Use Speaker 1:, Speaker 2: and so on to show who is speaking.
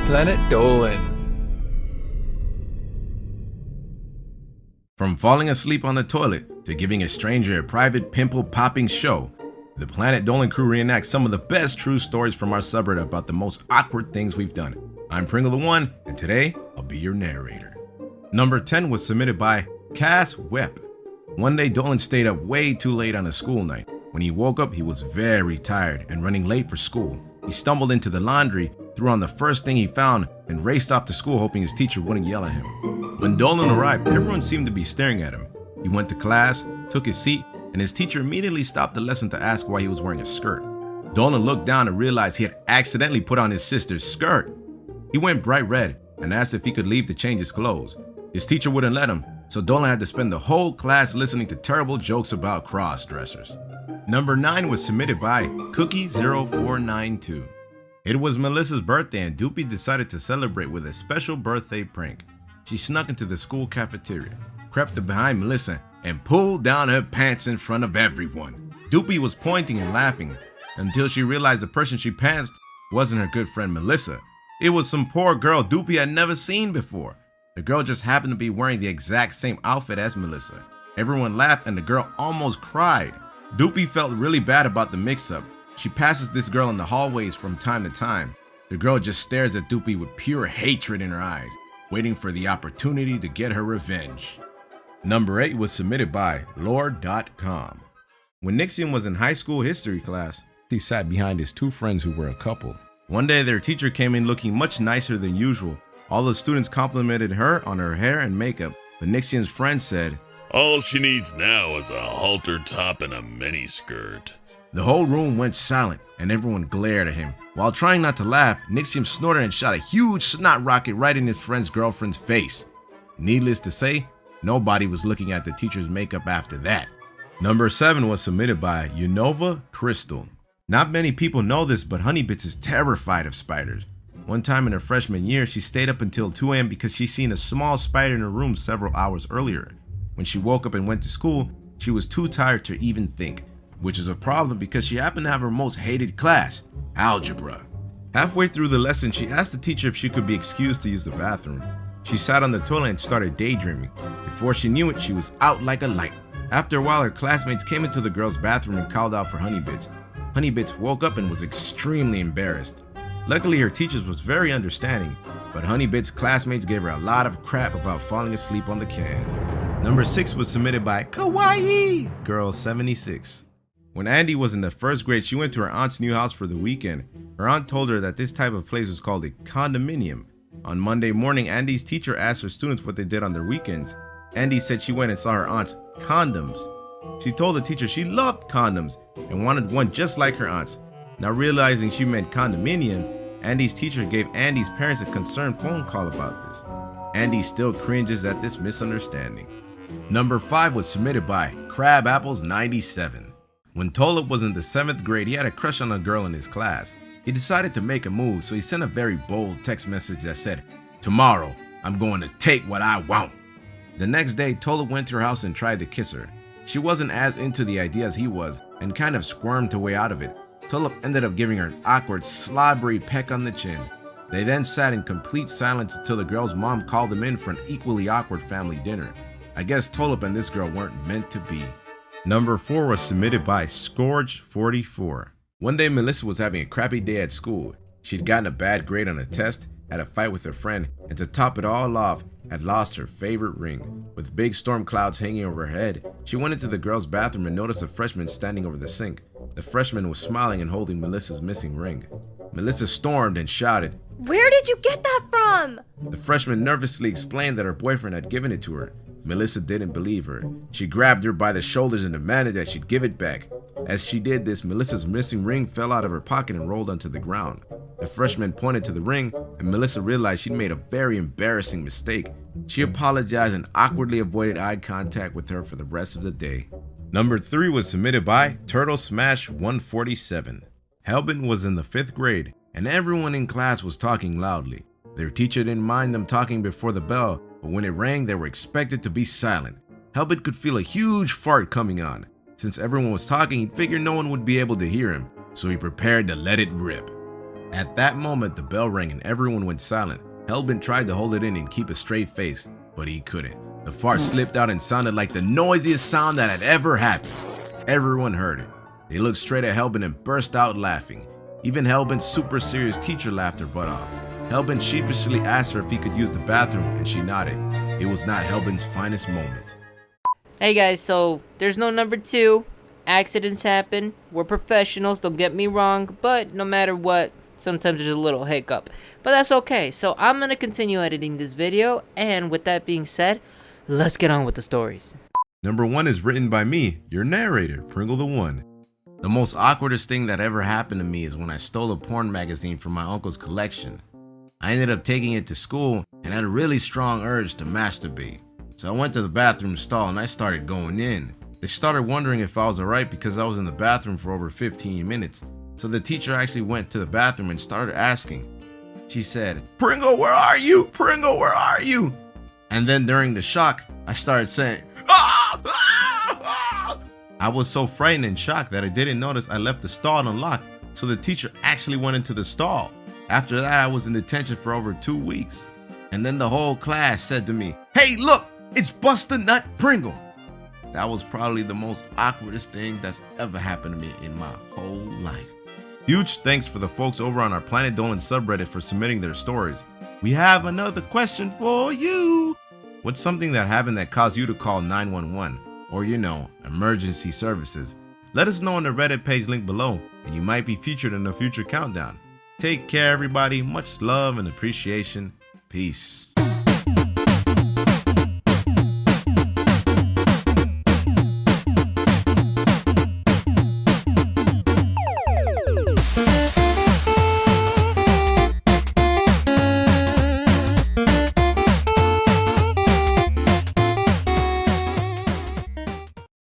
Speaker 1: Planet Dolan.
Speaker 2: From falling asleep on the toilet to giving a stranger a private pimple-popping show, the Planet Dolan crew reenacts some of the best true stories from our subreddit about the most awkward things we've done. I'm Pringle the One, and today I'll be your narrator. Number 10 was submitted by CASSWEPP. One day Dolan stayed up way too late on a school night. When he woke up, he was very tired and running late for school. He stumbled into the laundry, threw on the first thing he found, and raced off to school hoping his teacher wouldn't yell at him. When Dolan arrived, everyone seemed to be staring at him. He went to class, took his seat, and his teacher immediately stopped the lesson to ask why he was wearing a skirt. Dolan looked down and realized he had accidentally put on his sister's skirt. He went bright red and asked if he could leave to change his clothes. His teacher wouldn't let him, so Dolan had to spend the whole class listening to terrible jokes about cross-dressers. Number 9 was submitted by Cookie0492. It was Melissa's birthday and Doopy decided to celebrate with a special birthday prank. She snuck into the school cafeteria, crept behind Melissa, and pulled down her pants in front of everyone. Doopy was pointing and laughing until she realized the person she pantsed wasn't her good friend Melissa. It was some poor girl Doopy had never seen before. The girl just happened to be wearing the exact same outfit as Melissa. Everyone laughed and the girl almost cried. Doopy felt really bad about the mix-up. She passes this girl in the hallways from time to time. The girl just stares at Doopy with pure hatred in her eyes, waiting for the opportunity to get her revenge. Number 8 was submitted by lorddotcom. When Nixium was in high school history class, he sat behind his two friends who were a couple. One day their teacher came in looking much nicer than usual. All the students complimented her on her hair and makeup, but Nixium's friend said,
Speaker 3: "All she needs now is a halter top and a miniskirt."
Speaker 2: The whole room went silent and everyone glared at him. While trying not to laugh, Nixium snorted and shot a huge snot rocket right in his friend's girlfriend's face. Needless to say, nobody was looking at the teacher's makeup after that. Number 7 was submitted by UnovaKestral. Not many people know this, but Honeybits is terrified of spiders. One time in her freshman year, she stayed up until 2 a.m. because she seen a small spider in her room several hours earlier. When she woke up and went to school, she was too tired to even think, which is a problem because she happened to have her most hated class, algebra. Halfway through the lesson, she asked the teacher if she could be excused to use the bathroom. She sat on the toilet and started daydreaming. Before she knew it, she was out like a light. After a while, her classmates came into the girls' bathroom and called out for Honeybits. Honeybits woke up and was extremely embarrassed. Luckily, her teachers was very understanding, but Honeybits' classmates gave her a lot of crap about falling asleep on the can. Number 6 was submitted by Kawaii Girl 76. When Andy was in the first grade, she went to her aunt's new house for the weekend. Her aunt told her that this type of place was called a condominium. On Monday morning, Andy's teacher asked her students what they did on their weekends. Andy said she went and saw her aunt's condoms. She told the teacher she loved condoms and wanted one just like her aunt's. Now realizing she meant condominium, Andy's teacher gave Andy's parents a concerned phone call about this. Andy still cringes at this misunderstanding. Number 5 was submitted by CrabApples97. When Tolip was in the 7th grade, he had a crush on a girl in his class. He decided to make a move, so he sent a very bold text message that said, "Tomorrow, I'm going to take what I want." The next day, Tolip went to her house and tried to kiss her. She wasn't as into the idea as he was and kind of squirmed her way out of it. Tolip ended up giving her an awkward, slobbery peck on the chin. They then sat in complete silence until the girl's mom called them in for an equally awkward family dinner. I guess Tolip and this girl weren't meant to be. Number 4 was submitted by Scourge44. One day Melissa was having a crappy day at school. She'd gotten a bad grade on a test, had a fight with her friend, and to top it all off, had lost her favorite ring. With big storm clouds hanging over her head, she went into the girls' bathroom and noticed a freshman standing over the sink. The freshman was smiling and holding Melissa's missing ring. Melissa stormed and shouted,
Speaker 4: "Where did you get that from?"
Speaker 2: The freshman nervously explained that her boyfriend had given it to her. Melissa didn't believe her. She grabbed her by the shoulders and demanded that she'd give it back. As she did this, Melissa's missing ring fell out of her pocket and rolled onto the ground. The freshman pointed to the ring, and Melissa realized she'd made a very embarrassing mistake. She apologized and awkwardly avoided eye contact with her for the rest of the day. Number 3 was submitted by Turtle Smash 147. Helbin was in the 5th grade, and everyone in class was talking loudly. Their teacher didn't mind them talking before the bell, but when it rang, they were expected to be silent. Helbin could feel a huge fart coming on. Since everyone was talking, he figured no one would be able to hear him, so he prepared to let it rip. At that moment, the bell rang and everyone went silent. Hellbent tried to hold it in and keep a straight face, but he couldn't. The fart slipped out and sounded like the noisiest sound that had ever happened. Everyone heard it. They looked straight at Hellbent and burst out laughing. Even Hellbent's super serious teacher laughed her butt off. Hellbent sheepishly asked her if he could use the bathroom, and she nodded. It was not Hellbent's finest moment.
Speaker 1: Hey guys, so there's no number 2. Accidents happen. We're professionals, don't get me wrong, but no matter what, sometimes there's a little hiccup. But that's okay. So I'm gonna continue editing this video, and with that being said, let's get on with the stories.
Speaker 2: Number 1 is written by me, your narrator, Pringle the One. The most awkwardest thing that ever happened to me is when I stole a porn magazine from my uncle's collection. I ended up taking it to school and had a really strong urge to masturbate. So I went to the bathroom stall and I started going in. They started wondering if I was alright because I was in the bathroom for over 15 minutes. So the teacher actually went to the bathroom and started asking. She said, "Pringle, where are you? Pringle, where are you?" And then during the shock, I started saying, "Ah! Ah! Ah!" I was so frightened and shocked that I didn't notice I left the stall unlocked. So the teacher actually went into the stall. After that, I was in detention for over 2 weeks. And then the whole class said to me, "Hey, look, it's Busta Nut Pringle." That was probably the most awkwardest thing that's ever happened to me in my whole life. Huge thanks for the folks over on our Planet Dolan subreddit for submitting their stories. We have another question for you. What's something that happened that caused you to call 911? Or, emergency services? Let us know on the Reddit page link below, and you might be featured in a future countdown. Take care, everybody. Much love and appreciation. Peace.